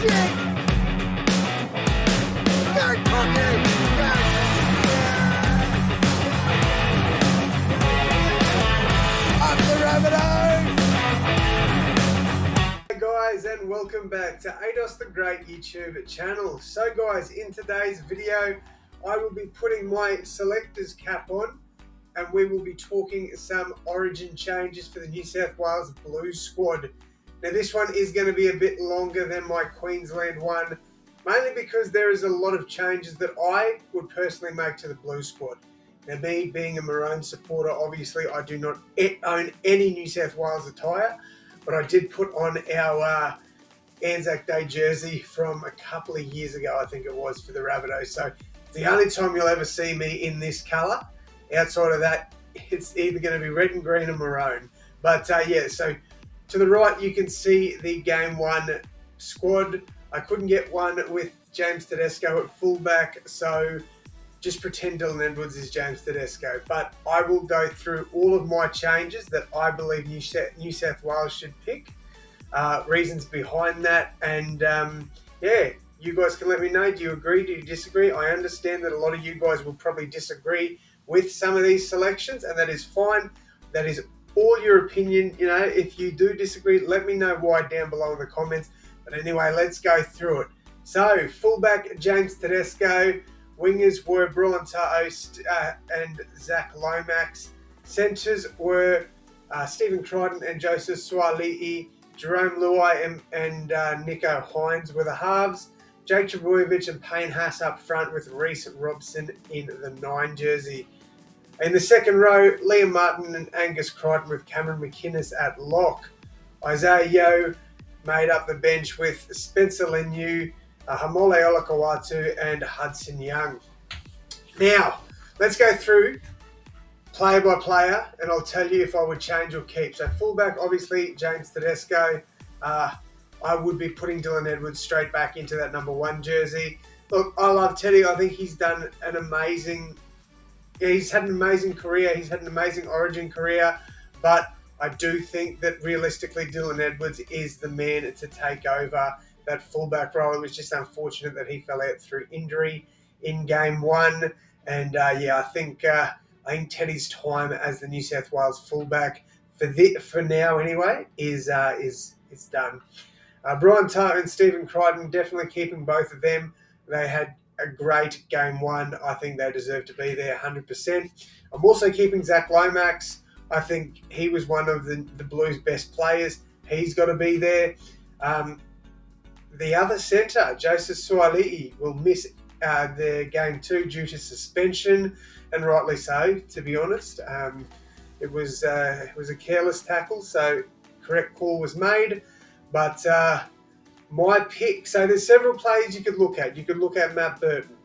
Jake! Go Cookie! Go! Up the Rabbitohs! Hey guys, and welcome back to AdosTheGreat YouTube channel. So guys, in today's video, I will be putting my selector's cap on and we will be talking some origin changes for the New South Wales Blues squad. Now this one is going to be a bit longer than my Queensland one, mainly because there is a lot of changes that I would personally make to the Blues squad. Now me being a Maroon supporter, obviously I do not own any New South Wales attire, but I did put on our Anzac Day jersey from a couple of years ago, I think it was, for the Rabbitohs. So it's the only time you'll ever see me in this colour. Outside of that, it's either going to be red and green or maroon. But yeah, so to the right, you can see the Game 1 squad. I couldn't get one with James Tedesco at fullback, so just pretend Dylan Edwards is James Tedesco. But I will go through all of my changes that I believe New South Wales should pick, reasons behind that, and yeah, you guys can let me know. Do you agree? Do you disagree? I understand that a lot of you guys will probably disagree with some of these selections, and that is fine. That is all your opinion. You know, if you do disagree, let me know why down below in the comments. But anyway, let's go through it. So, fullback James Tedesco, wingers were Brian Ta'o and Zach Lomax. Centres were Stephen Crichton and Joseph Suaalii. Jerome Luai and Nico Hines were the halves. Jake Trbojevic and Payne Haas up front with Reece Robson in the 9 jersey. In the second row, Liam Martin and Angus Crichton with Cameron McInnes at lock. Isaiah Yeo made up the bench with Spencer Leniu, Hamole Olakawatu and Hudson Young. Now, let's go through player by player and I'll tell you if I would change or keep. So fullback, obviously, James Tedesco. I would be putting Dylan Edwards straight back into that number 1 jersey. Look, I love Teddy. I think he's done an amazing... He's had an amazing career. He's had an amazing origin career. But I do think that realistically Dylan Edwards is the man to take over that fullback role. It was just unfortunate that he fell out through injury in Game 1. And yeah, I think Teddy's time as the New South Wales fullback for now anyway is done. Brian Ta'o and Stephen Crichton, definitely keeping both of them. They had a great Game 1. I think they deserve to be there 100%. I'm also keeping Zach Lomax. I think he was one of the Blues' best players. He's got to be there. The other centre, Joseph Suaalii, will miss the Game 2 due to suspension, and rightly so, to be honest. It was a careless tackle, so correct call was made. But my pick, so there's several players you could look at. You could look at Matt Burton.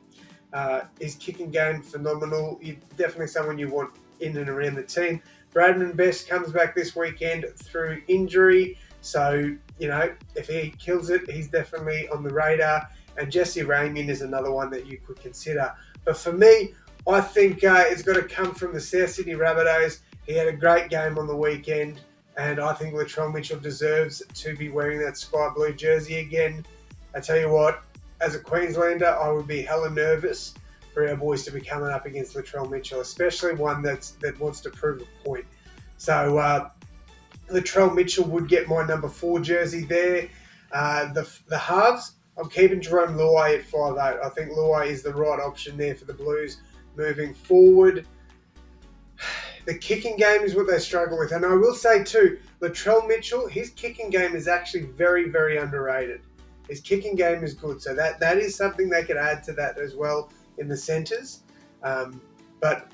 His kicking game, phenomenal. Definitely someone you want in and around the team. Braden Best comes back this weekend through injury. So, you know, if he kills it, he's definitely on the radar. And Jesse Ramian is another one that you could consider. But for me, I think it's got to come from the South Sydney Rabbitohs. He had a great game on the weekend. And I think Latrell Mitchell deserves to be wearing that sky blue jersey again. I tell you what, as a Queenslander, I would be hella nervous for our boys to be coming up against Latrell Mitchell, especially one that wants to prove a point. So Latrell Mitchell would get my number 4 jersey there. The halves, I'm keeping Jerome Luai at 5'8". I think Luai is the right option there for the Blues moving forward. The kicking game is what they struggle with. And I will say too, Latrell Mitchell, his kicking game is actually very, very underrated. His kicking game is good. So that is something they could add to that as well in the centres. But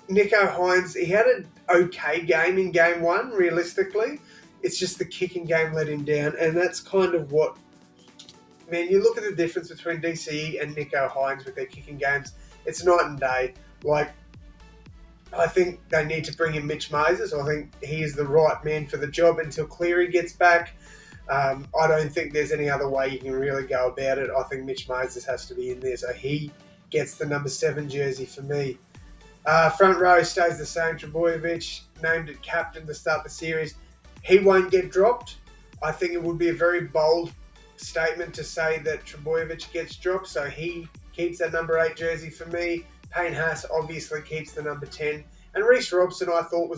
Nico Hines, he had an okay game in Game 1, realistically. It's just the kicking game let him down. And that's kind of what... Man, you look at the difference between DCE and Nico Hines with their kicking games. It's night and day. Like, I think they need to bring in Mitch Moses. I think he is the right man for the job until Cleary gets back. I don't think there's any other way you can really go about it. I think Mitch Moses has to be in there, so he gets the number 7 jersey for me. Front row stays the same. Trbojevic, named it captain to start the series. He won't get dropped. I think it would be a very bold statement to say that Trebojevic gets dropped, so he keeps that number 8 jersey for me. Payne Haas obviously keeps the number 10. And Reece Robson, I thought,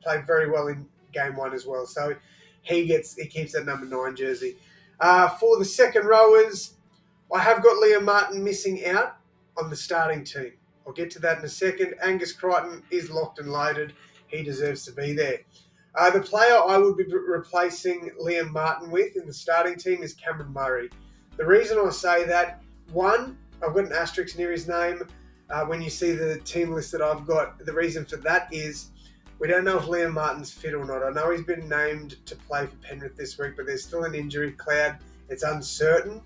played very well in game 1 as well. So he keeps that number 9 jersey. For the second rowers, I have got Liam Martin missing out on the starting team. I'll get to that in a second. Angus Crichton is locked and loaded. He deserves to be there. The player I would be replacing Liam Martin with in the starting team is Cameron Murray. The reason I say that, one, I've got an asterisk near his name. When you see the team list that I've got, the reason for that is we don't know if Liam Martin's fit or not. I know he's been named to play for Penrith this week, but there's still an injury cloud. It's uncertain.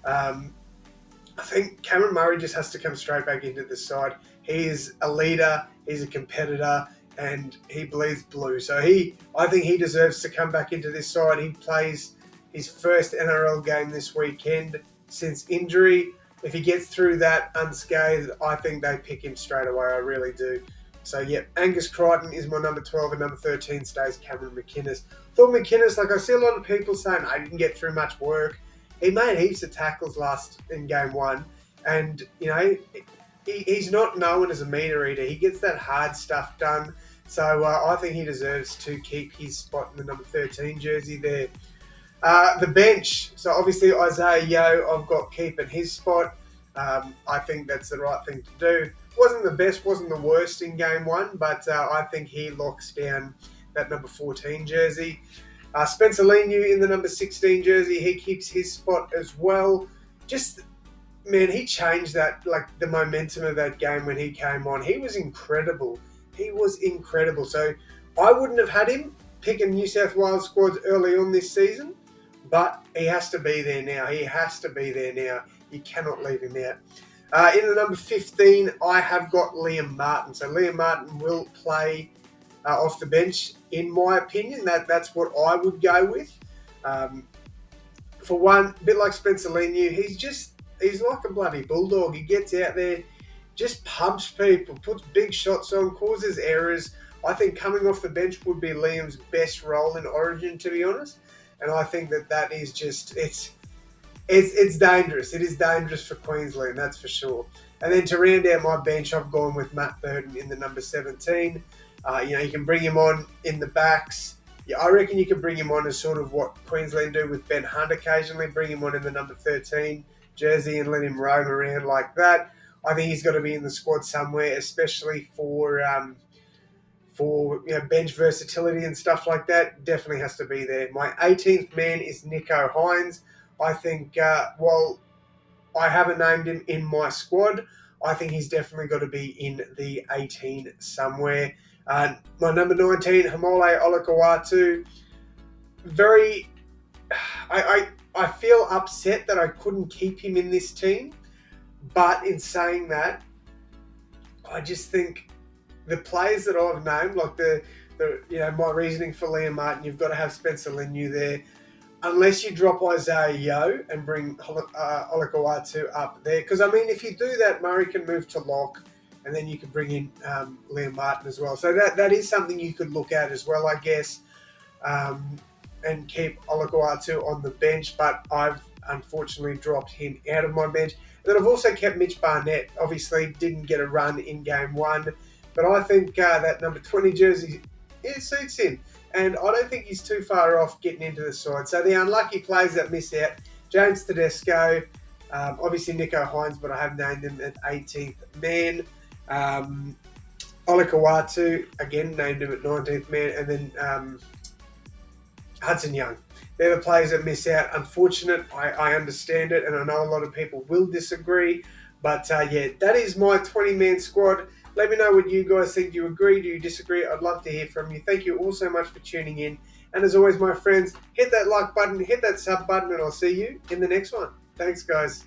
I think Cameron Murray just has to come straight back into the side. He is a leader, he's a competitor, and he bleeds blue. So I think he deserves to come back into this side. He plays his first NRL game this weekend since injury. If he gets through that unscathed, I think they pick him straight away. I really do. So, yeah, Angus Crichton is my number 12, and number 13 stays Cameron McInnes. Thought McInnes, I see a lot of people saying I didn't get through much work. He made heaps of tackles in game 1, and, he's not known as a meter eater. He gets that hard stuff done. So I think he deserves to keep his spot in the number 13 jersey there. The bench. So obviously Isaiah Yeo, I've got keeping his spot. I think that's the right thing to do. Wasn't the best, wasn't the worst in game 1, but I think he locks down that number 14 jersey. Spencer Leniu in the number 16 jersey, he keeps his spot as well. Just, man, he changed that, the momentum of that game when he came on. He was incredible. So I wouldn't have had him picking New South Wales squads early on this season, but he has to be there now. You cannot leave him out. In the number 15, I have got Liam Martin. So Liam Martin will play off the bench, in my opinion. That's what I would go with. For one, a bit like Spencer Leniu, he's like a bloody bulldog. He gets out there, just pumps people, puts big shots on, causes errors. I think coming off the bench would be Liam's best role in Origin, to be honest. And I think that is just, it's dangerous. It is dangerous for Queensland, that's for sure. And then to round out my bench, I've gone with Matt Burton in the number 17. You can bring him on in the backs. Yeah, I reckon you can bring him on as sort of what Queensland do with Ben Hunt occasionally. Bring him on in the number 13 jersey and let him roam around like that. I think he's got to be in the squad somewhere, especially for bench versatility and stuff like that. Definitely has to be there. My 18th man is Nicho Hynes. I think while I haven't named him in my squad, I think he's definitely got to be in the 18 somewhere. My number 19, Hamole Olakau'atu. I feel upset that I couldn't keep him in this team. But in saying that, I just think the players that I've named, my reasoning for Liam Martin, you've got to have Spencer Leniu there. Unless you drop Isaiah Yeo and bring Olakau'atu up there. Because, if you do that, Murray can move to lock, and then you can bring in Liam Martin as well. So that is something you could look at as well, I guess, and keep Olakau'atu on the bench. But I've unfortunately dropped him out of my bench. And then I've also kept Mitch Barnett. Obviously, didn't get a run in game 1. But I think that number 20 jersey, it suits him. And I don't think he's too far off getting into the side. So the unlucky players that miss out, James Tedesco, obviously Nicho Hynes, but I have named him at 18th man. Olakau'atu, again, named him at 19th man. And then Hudson Young. They're the players that miss out. Unfortunate, I understand it, and I know a lot of people will disagree. But that is my 20-man squad. Let me know what you guys think. Do you agree? Do you disagree? I'd love to hear from you. Thank you all so much for tuning in. And as always, my friends, hit that like button, hit that sub button, and I'll see you in the next one. Thanks, guys.